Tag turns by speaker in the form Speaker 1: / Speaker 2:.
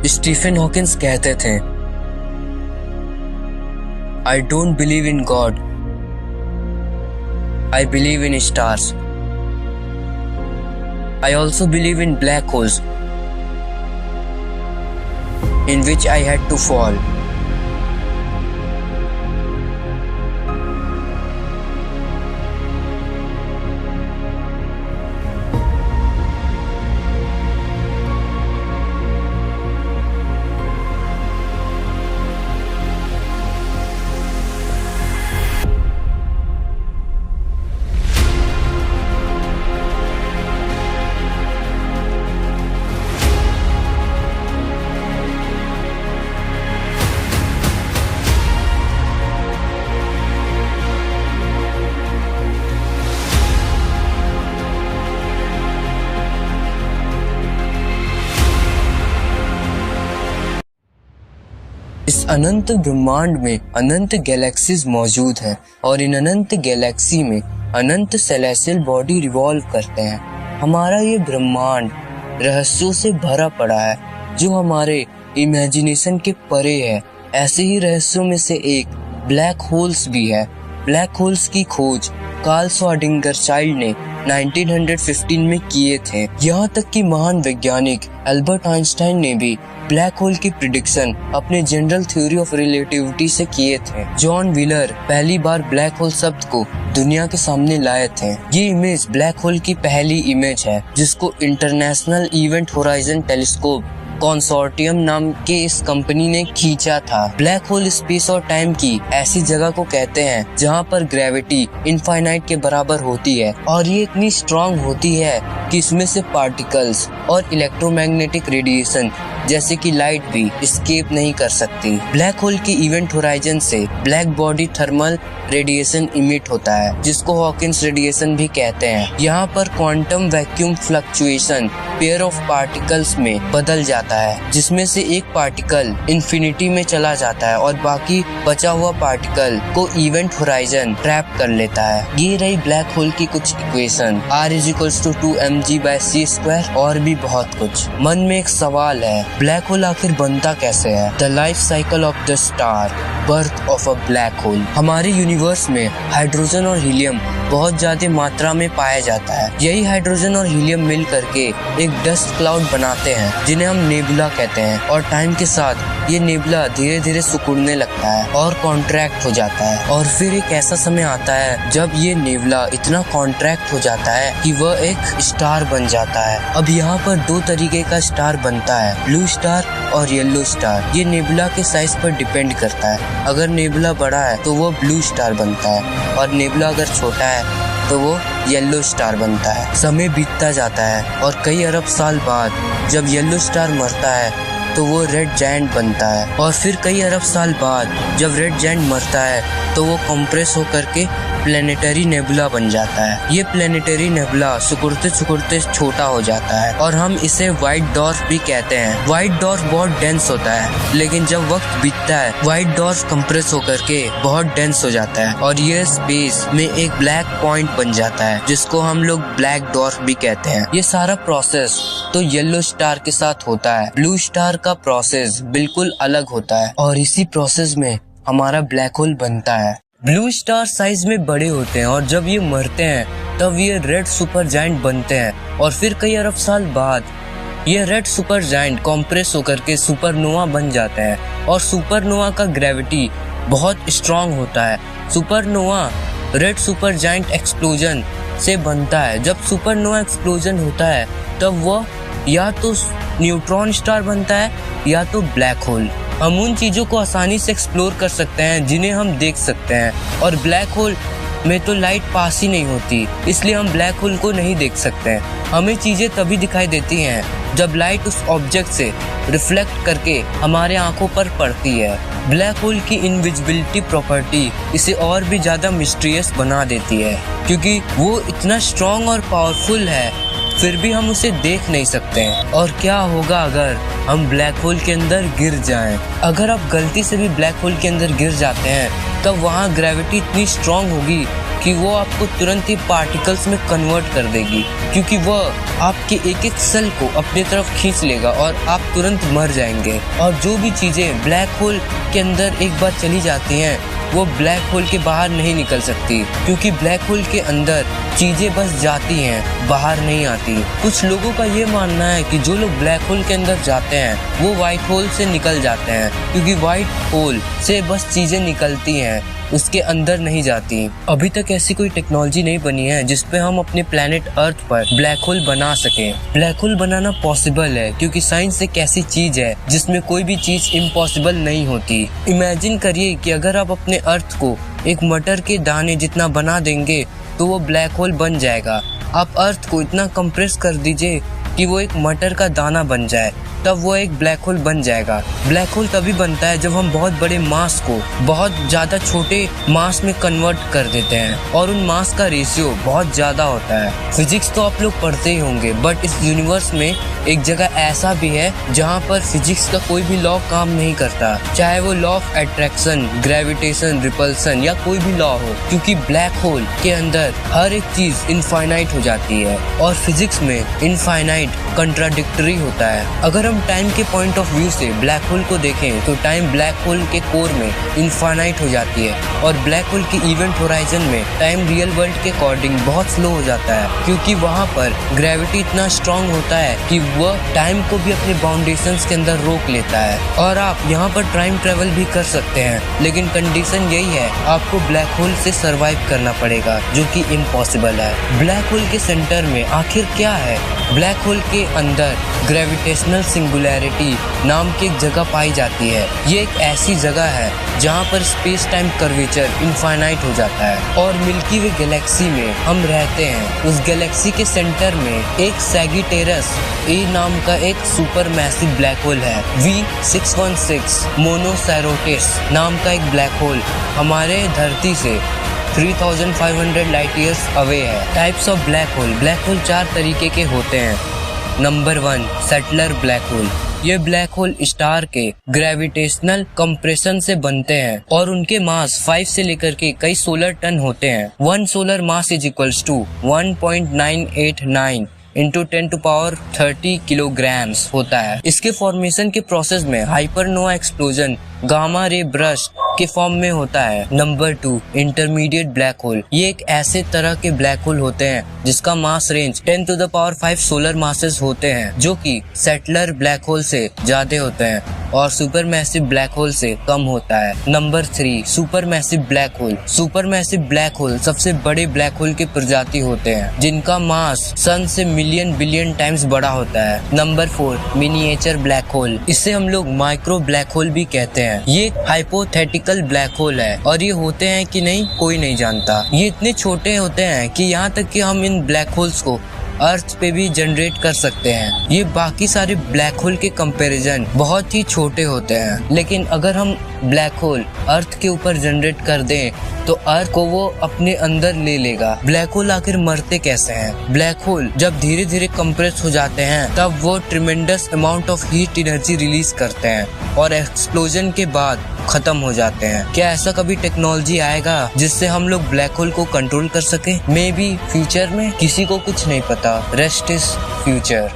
Speaker 1: Stephen Hawkins कहते थे, I don't believe in God, I believe in stars. I also believe in black holes, in which I had to fall. इस अनंत ब्रह्मांड में अनंत galaxies मौजूद हैं और इन अनंत गैलेक्सी में अनंत सेलेस्टियल बॉडी रिवॉल्व करते हैं। हमारा ये ब्रह्मांड रहस्यों से भरा पड़ा है जो हमारे इमेजिनेशन के परे है। ऐसे ही रहस्यों में से एक ब्लैक होल्स भी है। ब्लैक होल्स की खोज कार्ल श्रोडिंगर चाइल्ड ने 1915 में किए थे। यहाँ तक कि महान वैज्ञानिक एल्बर्ट आइंस्टाइन ने भी ब्लैक होल की प्रिडिक्शन अपने जनरल थ्योरी ऑफ रिलेटिविटी से किए थे। जॉन व्हीलर पहली बार ब्लैक होल शब्द को दुनिया के सामने लाए थे। ये इमेज ब्लैक होल की पहली इमेज है जिसको international event horizon telescope consortium नाम के इस कंपनी ने खींचा था। ब्लैक होल स्पेस और टाइम की ऐसी जगह को कहते हैं जहाँ पर ग्रेविटी इनफाइनाइट के बराबर होती है और ये इतनी स्ट्रांग होती है कि इसमें से पार्टिकल्स और इलेक्ट्रोमैग्नेटिक रेडिएशन जैसे कि लाइट भी एस्केप नहीं कर सकती। ब्लैक होल की इवेंट होराइजन से black body thermal radiation emit होता है जिसको हॉकिंस रेडिएशन भी कहते हैं। यहाँ पर quantum vacuum fluctuation pair of particles में बदल जाता है जिसमें से एक पार्टिकल इन्फिनिटी में चला जाता है और बाकी बचा हुआ पार्टिकल को इवेंट होराइजन ट्रैप कर लेता है। ये रही ब्लैक होल की कुछ इक्वेशन, R=2mg/c² और भी बहुत कुछ। मन में एक सवाल है, ब्लैक होल आखिर बनता कैसे है? The life cycle of the star, birth of a black hole. हमारे यूनिवर्स में हाइड्रोजन और हीलियम बहुत ज्यादा मात्रा में पाया जाता है। यही हाइड्रोजन और हीलियम मिल करके एक डस्ट क्लाउड बनाते हैं जिन्हें हम नेबुला कहते हैं और टाइम के साथ ये नेबुला धीरे धीरे सिकुड़ने लगता है और कॉन्ट्रैक्ट हो जाता है और फिर एक ऐसा समय आता है जब ये नेबुला इतना कॉन्ट्रैक्ट हो जाता है कि वह एक स्टार बन जाता है। अब यहाँ पर दो तरीके का स्टार बनता है, ब्लू स्टार और येलो स्टार। ये नेबुला के साइज पर डिपेंड करता है। अगर नेबुला बड़ा है तो वो ब्लू स्टार बनता है और नेबुला अगर छोटा है तो वो येलो स्टार बनता है। समय बीतता जाता है और कई अरब साल बाद जब येलो स्टार मरता है तो वो रेड जायंट बनता है और फिर कई अरब साल बाद जब रेड जायंट मरता है तो वो कंप्रेस होकर के प्लेनेटरी नेबुला बन जाता है। ये प्लेनेटरी नेबुला सिकुड़ते सिकुड़ते छोटा हो जाता है और हम इसे व्हाइट डॉर्फ भी कहते हैं। व्हाइट डॉर्फ बहुत डेंस होता है लेकिन जब वक्त बीतता है व्हाइट डॉर्फ कंप्रेस होकर के बहुत डेंस हो जाता है और ये स्पेस में एक ब्लैक पॉइंट बन जाता है जिसको हम लोग ब्लैक डॉर्फ भी कहते हैं। ये सारा प्रोसेस तो येलो स्टार के साथ होता है। ब्लू स्टार का प्रोसेस बिल्कुल अलग होता है और इसी प्रोसेस में हमारा ब्लैक होल बनता है। ब्लू स्टार साइज में बड़े होते हैं और जब ये मरते हैं तब ये रेड सुपर जायंट बनते हैं और फिर कई अरब साल बाद ये रेड सुपर जायंट कॉम्प्रेस होकर के सुपरनोवा बन जाते हैं और सुपरनोवा का ग्रेविटी बहुत स्ट्रांग होता है। Supernova red super giant explosion से बनता है। जब सुपरनोवा एक्सप्लोजन होता है तब वह या तो न्यूट्रॉन स्टार बनता है या तो ब्लैक होल। हम उन चीजों को आसानी से एक्सप्लोर कर सकते हैं जिन्हें हम देख सकते हैं और ब्लैक होल में तो लाइट पास ही नहीं होती, इसलिए हम ब्लैक होल को नहीं देख सकते हैं। हमें चीजें तभी दिखाई देती हैं जब लाइट उस ऑब्जेक्ट से रिफ्लेक्ट करके हमारे आंखों पर पड़ती है। ब्लैक होल की इनविजिबिलिटी प्रॉपर्टी इसे और भी ज्यादा मिस्टीरियस बना देती है क्योंकि वो इतना स्ट्रॉन्ग और पावरफुल है फिर भी हम उसे देख नहीं सकते हैं। और क्या होगा अगर हम ब्लैक होल के अंदर गिर जाएं? अगर आप गलती से भी ब्लैक होल के अंदर गिर जाते हैं तब वहाँ ग्रेविटी इतनी स्ट्रांग होगी कि वो आपको तुरंत ही पार्टिकल्स में कन्वर्ट कर देगी, क्योंकि वह आपके एक एक सेल को अपनी तरफ खींच लेगा और आप तुरंत मर जाएंगे। और जो भी चीज़ें ब्लैक होल के अंदर एक बार चली जाती हैं वो ब्लैक होल के बाहर नहीं निकल सकती, क्योंकि ब्लैक होल के अंदर चीजें बस जाती हैं, बाहर नहीं आती। कुछ लोगों का ये मानना है कि जो लोग ब्लैक होल के अंदर जाते हैं वो व्हाइट होल से निकल जाते हैं, क्योंकि व्हाइट होल से बस चीजें निकलती हैं, उसके अंदर नहीं जाती। अभी तक ऐसी कोई टेक्नोलॉजी नहीं बनी है जिसपे हम अपने प्लेनेट अर्थ पर ब्लैक होल बना सकें। ब्लैक होल बनाना पॉसिबल है, क्योंकि साइंस एक ऐसी चीज है जिसमें कोई भी चीज इम्पॉसिबल नहीं होती। इमेजिन करिए कि अगर आप अपने अर्थ को एक मटर के दाने जितना बना देंगे तो वो ब्लैक होल बन जाएगा। आप अर्थ को इतना कंप्रेस कर दीजिए कि वो एक मटर का दाना बन जाए, तब वो एक ब्लैक होल बन जाएगा। ब्लैक होल तभी बनता है जब हम बहुत बड़े मास को बहुत ज़्यादा छोटे मास में कन्वर्ट कर देते हैं, और उन मास का रेशियो बहुत ज़्यादा होता है। फिजिक्स तो आप लोग पढ़ते ही होंगे, बट इस यूनिवर्स में एक जगह ऐसा भी है जहाँ पर फिजिक्स का कोई भी लॉ काम नहीं करता, चाहे वो law of attraction, gravitation, repulsion या कोई भी लॉ हो, क्योंकि ब्लैक होल के अंदर हर एक चीज़ इनफाइनाइट हो जाती है और फिजिक्स में इनफाइनाइट कंट्राडिक्टरी होता है। अगर हम टाइम के पॉइंट ऑफ व्यू से ब्लैक होल को देखें तो टाइम ब्लैक होल के कोर में इनफाइनाइट हो जाती है, और ब्लैक होल की इवेंट होराइजन में टाइम रियल वर्ल्ड के अकॉर्डिंग बहुत स्लो हो जाता है, क्योंकि वहाँ पर ग्रेविटी इतना स्ट्रांग होता है कि वह टाइम को भी अपने बाउंडेशंस के अंदर रोक लेता है। और आप यहाँ पर टाइम ट्रेवल भी कर सकते हैं, लेकिन कंडीशन यही है, आपको ब्लैक होल से सर्वाइव करना पड़ेगा, जो कि इम्पॉसिबल है। ब्लैक होल के सेंटर में आखिर क्या है? ब्लैक होल के अंदर ग्रेविटेशनल सिंगुलैरिटी नाम की एक जगह पाई जाती है। ये एक ऐसी जगह है जहाँ पर स्पेस टाइम कर्वेचर इनफाइनाइट हो जाता है, और मिल्की वे गैलेक्सी में हम रहते हैं। उस गैलेक्सी के सेंटर में एक सैगिटेरस ए नाम का एक सुपर मैसिव ब्लैक होल है। V616 मोनोसेरोटिस नाम का एक ब्लैक होल हमारे धरती से 3500 लाइट ईयर्स अवे है। Types of black hole. Black hole 4 तरीके के होते हैं। Number 1, stellar black hole. ये ब्लैक होल स्टार के ग्रेविटेशनल कंप्रेशन से बनते हैं और उनके मास 5 से लेकर के कई सोलर टन होते हैं। 1 solar mass is equals to 1.989 into 10⁻30 kilograms होता है। इसके फॉर्मेशन के प्रोसेस में hypernova explosion gamma ray burst के फॉर्म में होता है। Number 2, intermediate black hole. ये एक ऐसे तरह के ब्लैक होल होते हैं जिसका मास रेंज 10⁻5 सोलर मासेस होते हैं, जो कि सेटलर ब्लैक होल से ज्यादा होते हैं और सुपर मैसिव ब्लैक होल से कम होता है। Number 3, super massive black hole. Super massive black hole सबसे बड़े ब्लैक होल के प्रजाति होते हैं जिनका मास सन से मिलियन बिलियन टाइम्स बड़ा होता है। Number 4, miniature black hole. इसे हम लोग माइक्रो ब्लैक होल भी कहते हैं। ये हाइपोथेटिकल ब्लैक होल है और ये होते हैं कि नहीं कोई नहीं जानता। ये इतने छोटे होते हैं कि यहाँ तक कि हम इन ब्लैक होल्स को अर्थ पे भी जनरेट कर सकते हैं। ये बाकी सारे ब्लैक होल के कंपैरिजन बहुत ही छोटे होते हैं, लेकिन अगर हम ब्लैक होल अर्थ के ऊपर जनरेट कर दें तो अर्थ को वो अपने अंदर ले लेगा। ब्लैक होल आखिर मरते कैसे हैं? ब्लैक होल जब धीरे धीरे कंप्रेस हो जाते हैं तब वो tremendous amount of heat energy release करते हैं और एक्सप्लोजन के बाद खत्म हो जाते हैं। क्या ऐसा कभी टेक्नोलॉजी आएगा जिससे हम लोग ब्लैक होल को कंट्रोल कर सके? मे बी फ्यूचर में, किसी को कुछ नहीं पता। Rest is future.